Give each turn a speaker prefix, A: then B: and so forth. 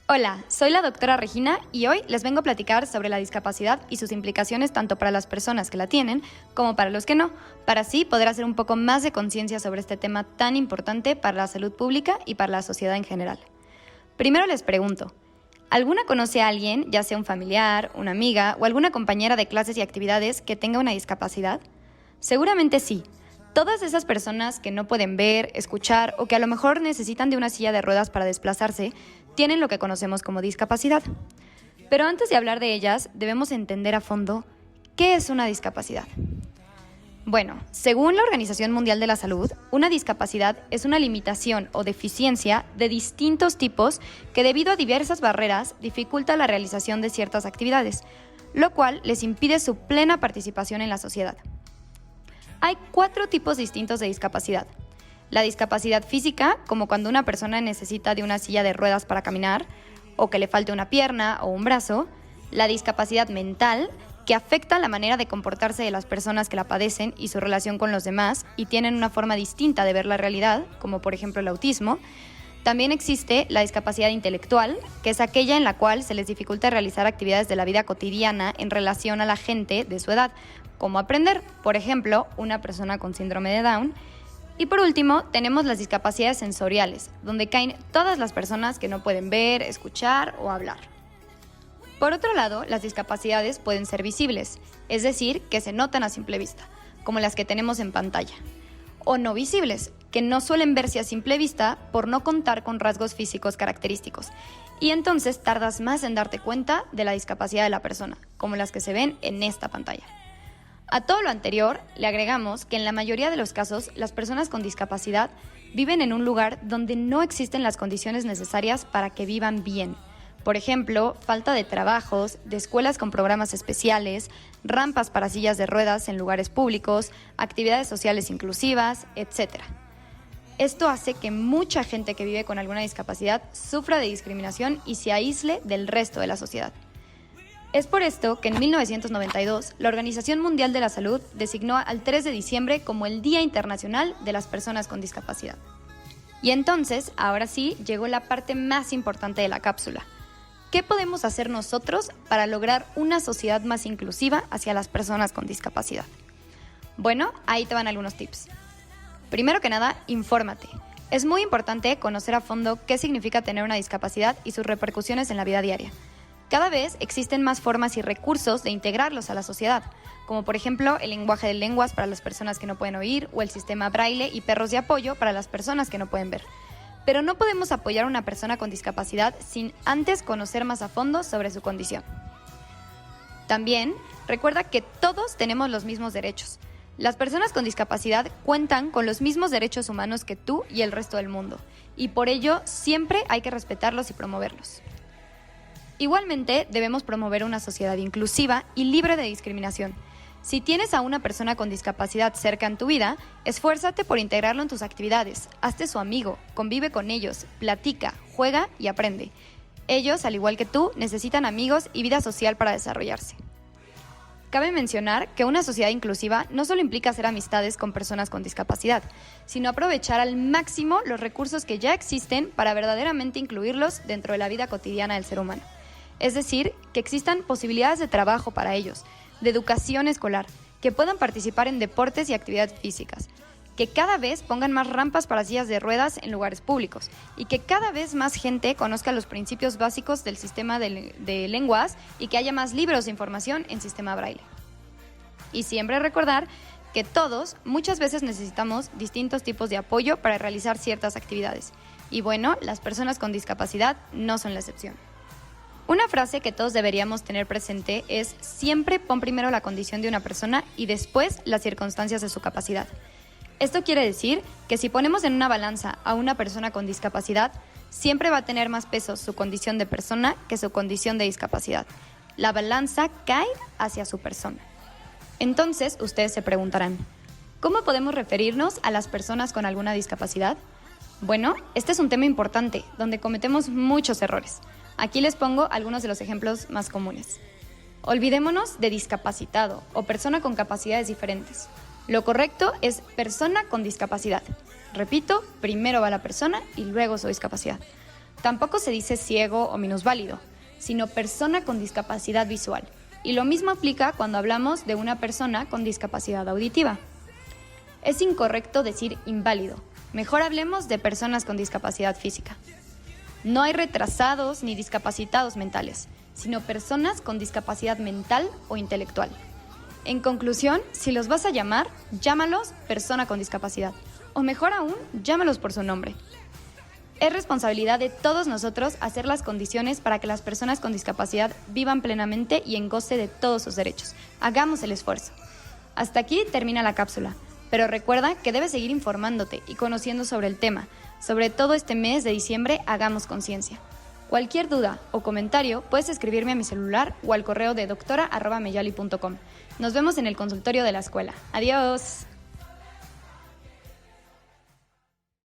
A: Hola, soy la doctora Regina y hoy les vengo a platicar sobre la discapacidad y sus implicaciones tanto para las personas que la tienen como para los que no, para así poder hacer un poco más de conciencia sobre este tema tan importante para la salud pública y para la sociedad en general. Primero les pregunto, ¿alguna conoce a alguien, ya sea un familiar, una amiga o alguna compañera de clases y actividades que tenga una discapacidad? Seguramente sí. Todas esas personas que no pueden ver, escuchar o que a lo mejor necesitan de una silla de ruedas para desplazarse, tienen lo que conocemos como discapacidad. Pero antes de hablar de ellas, debemos entender a fondo qué es una discapacidad. Bueno, según la Organización Mundial de la Salud, una discapacidad es una limitación o deficiencia de distintos tipos que debido a diversas barreras dificulta la realización de ciertas actividades, lo cual les impide su plena participación en la sociedad. Hay 4 tipos distintos de discapacidad. La discapacidad física, como cuando una persona necesita de una silla de ruedas para caminar, o que le falte una pierna o un brazo. La discapacidad mental, que afecta la manera de comportarse de las personas que la padecen y su relación con los demás, y tienen una forma distinta de ver la realidad, como por ejemplo el autismo. También existe la discapacidad intelectual, que es aquella en la cual se les dificulta realizar actividades de la vida cotidiana en relación a la gente de su edad, como aprender, por ejemplo, una persona con síndrome de Down. Y por último, tenemos las discapacidades sensoriales, donde caen todas las personas que no pueden ver, escuchar o hablar. Por otro lado, las discapacidades pueden ser visibles, es decir, que se notan a simple vista, como las que tenemos en pantalla. O no visibles, que no suelen verse a simple vista por no contar con rasgos físicos característicos. Y entonces tardas más en darte cuenta de la discapacidad de la persona, como las que se ven en esta pantalla. A todo lo anterior, le agregamos que en la mayoría de los casos, las personas con discapacidad viven en un lugar donde no existen las condiciones necesarias para que vivan bien. Por ejemplo, falta de trabajos, de escuelas con programas especiales, rampas para sillas de ruedas en lugares públicos, actividades sociales inclusivas, etc. Esto hace que mucha gente que vive con alguna discapacidad sufra de discriminación y se aísle del resto de la sociedad. Es por esto que en 1992 la Organización Mundial de la Salud designó al 3 de diciembre como el Día Internacional de las Personas con Discapacidad. Y entonces, ahora sí, llegó la parte más importante de la cápsula. ¿Qué podemos hacer nosotros para lograr una sociedad más inclusiva hacia las personas con discapacidad? Bueno, ahí te van algunos tips. Primero que nada, infórmate. Es muy importante conocer a fondo qué significa tener una discapacidad y sus repercusiones en la vida diaria. Cada vez existen más formas y recursos de integrarlos a la sociedad, como por ejemplo el lenguaje de lenguas para las personas que no pueden oír o el sistema braille y perros de apoyo para las personas que no pueden ver. Pero no podemos apoyar a una persona con discapacidad sin antes conocer más a fondo sobre su condición. También recuerda que todos tenemos los mismos derechos. Las personas con discapacidad cuentan con los mismos derechos humanos que tú y el resto del mundo, y por ello siempre hay que respetarlos y promoverlos. Igualmente, debemos promover una sociedad inclusiva y libre de discriminación. Si tienes a una persona con discapacidad cerca en tu vida, esfuérzate por integrarlo en tus actividades, hazte su amigo, convive con ellos, platica, juega y aprende. Ellos, al igual que tú, necesitan amigos y vida social para desarrollarse. Cabe mencionar que una sociedad inclusiva no solo implica hacer amistades con personas con discapacidad, sino aprovechar al máximo los recursos que ya existen para verdaderamente incluirlos dentro de la vida cotidiana del ser humano. Es decir, que existan posibilidades de trabajo para ellos, de educación escolar, que puedan participar en deportes y actividades físicas, que cada vez pongan más rampas para sillas de ruedas en lugares públicos y que cada vez más gente conozca los principios básicos del sistema de lenguas y que haya más libros de información en sistema braille. Y siempre recordar que todos muchas veces necesitamos distintos tipos de apoyo para realizar ciertas actividades. Y bueno, las personas con discapacidad no son la excepción. Una frase que todos deberíamos tener presente es: siempre pon primero la condición de una persona y después las circunstancias de su capacidad. Esto quiere decir que si ponemos en una balanza a una persona con discapacidad, siempre va a tener más peso su condición de persona que su condición de discapacidad. La balanza cae hacia su persona. Entonces, ustedes se preguntarán, ¿cómo podemos referirnos a las personas con alguna discapacidad? Bueno, este es un tema importante, donde cometemos muchos errores. Aquí les pongo algunos de los ejemplos más comunes. Olvidémonos de discapacitado o persona con capacidades diferentes. Lo correcto es persona con discapacidad. Repito, primero va la persona y luego su discapacidad. Tampoco se dice ciego o minusválido, sino persona con discapacidad visual. Y lo mismo aplica cuando hablamos de una persona con discapacidad auditiva. Es incorrecto decir inválido. Mejor hablemos de personas con discapacidad física. No hay retrasados ni discapacitados mentales, sino personas con discapacidad mental o intelectual. En conclusión, si los vas a llamar, llámalos persona con discapacidad. O mejor aún, llámalos por su nombre. Es responsabilidad de todos nosotros hacer las condiciones para que las personas con discapacidad vivan plenamente y en goce de todos sus derechos. Hagamos el esfuerzo. Hasta aquí termina la cápsula, pero recuerda que debes seguir informándote y conociendo sobre el tema. Sobre todo este mes de diciembre, hagamos conciencia. Cualquier duda o comentario puedes escribirme a mi celular o al correo de doctora@meyali.com. Nos vemos en el consultorio de la escuela. Adiós.